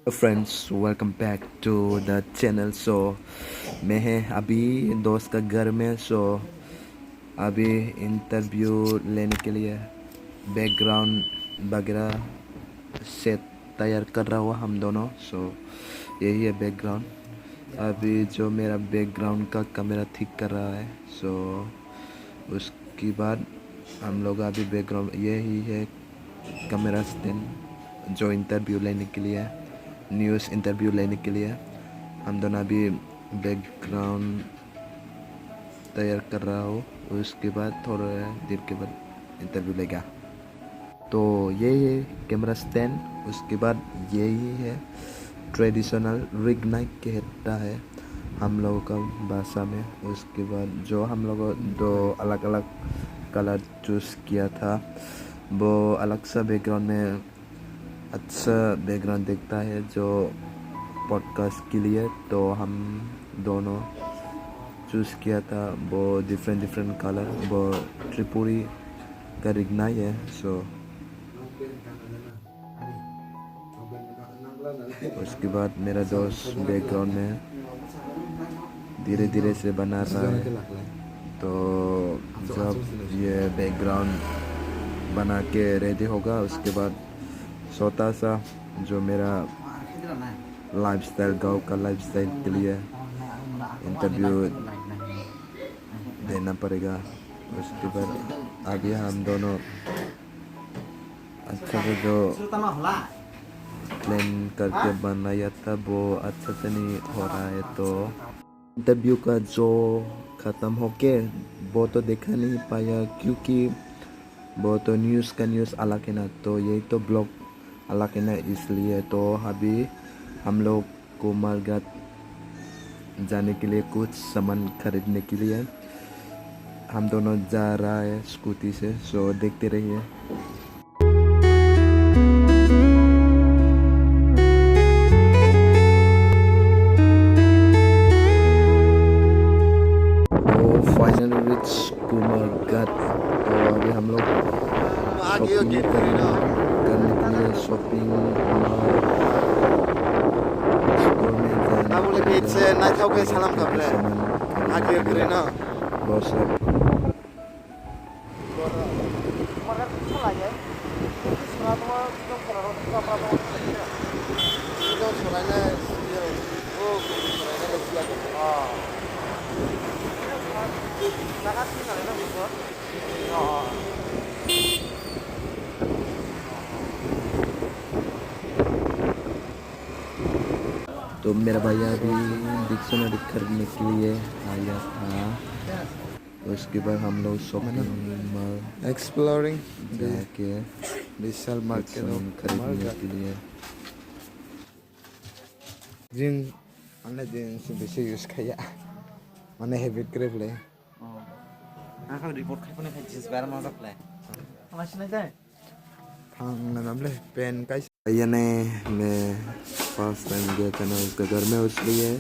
Friends welcome back to the channel. मैं है अभी दोस्त का घर में। अभी इंटरव्यू लेने के लिए बैकग्राउंड वगैरह सेट तैयार कर रहा हुआ हम दोनों। यही है बैकग्राउंड। अभी जो मेरा बैकग्राउंड का कैमरा ठीक कर रहा है। उसके बाद हम लोग अभी बैकग्राउंड यही है कैमरा स्टैंड जो इंटरव्यू लेने के लिए, न्यूज़ इंटरव्यू लेने के लिए हम दोनों अभी बैकग्राउंड तैयार कर रहा हो। उसके बाद थोड़ा देर के बाद इंटरव्यू लेगा। तो यही है कैमरा स्टैंड। उसके बाद यही है ट्रेडिशनल रिग नाइट कहता है हम लोगों का भाषा में। उसके बाद जो हम लोग दो अलग अलग कलर चूज़ किया था, वो अलग सा बैकग्राउंड में अच्छा बैकग्राउंड देखता है जो पॉडकास्ट के लिए। तो हम दोनों चूज़ किया था वो डिफरेंट कलर। वो त्रिपुरी का रिगनाई है। उसके बाद मेरा दोस्त बैकग्राउंड में धीरे धीरे से बना रहा है। तो जब ये बैकग्राउंड बना के रेडी होगा, उसके बाद छोटा सा जो मेरा लाइफस्टाइल, गाँव का लाइफस्टाइल के लिए इंटरव्यू देना पड़ेगा। उसके बाद अभी हम दोनों अच्छा से जो प्लान करके बनाया था वो अच्छा से नहीं हो रहा है। तो इंटरव्यू का जो ख़त्म हो के वो तो देखा नहीं पाया, क्योंकि वो तो न्यूज़ अलग है ना, तो यही तो ब्लॉग अलग है ना, इसलिए। तो अभी हम लोग को मार्केट जाने के लिए कुछ सामान खरीदने के लिए हम दोनों जा रहा है स्कूटी से। देखते रहिए। Finally rich Kumarghat. तो अभी हम लोग शॉपिंग करने के लिए शॉपिंग स्टोर में जाने बहुत सब तो मेरा भैया अभी डिक्शनरी खरीदने के लिए आया था। उसके बाद हम लोग शॉपिंग एक्सप्लोरिंग जाके विशाल मार्केट खरीदने के लिए जिन माने जिन बेसि यूज खाया माने हेबिट ग्रेफले आखा रिपोर्ट खाइफोने खाइसिस बार मा जाखले आला सिनाय जाय थांग नमले पेन काई भैया ने मैं फर्स्ट टाइम गया था ना उसके घर में, इसलिए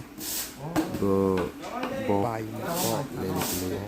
वो लेने के लिए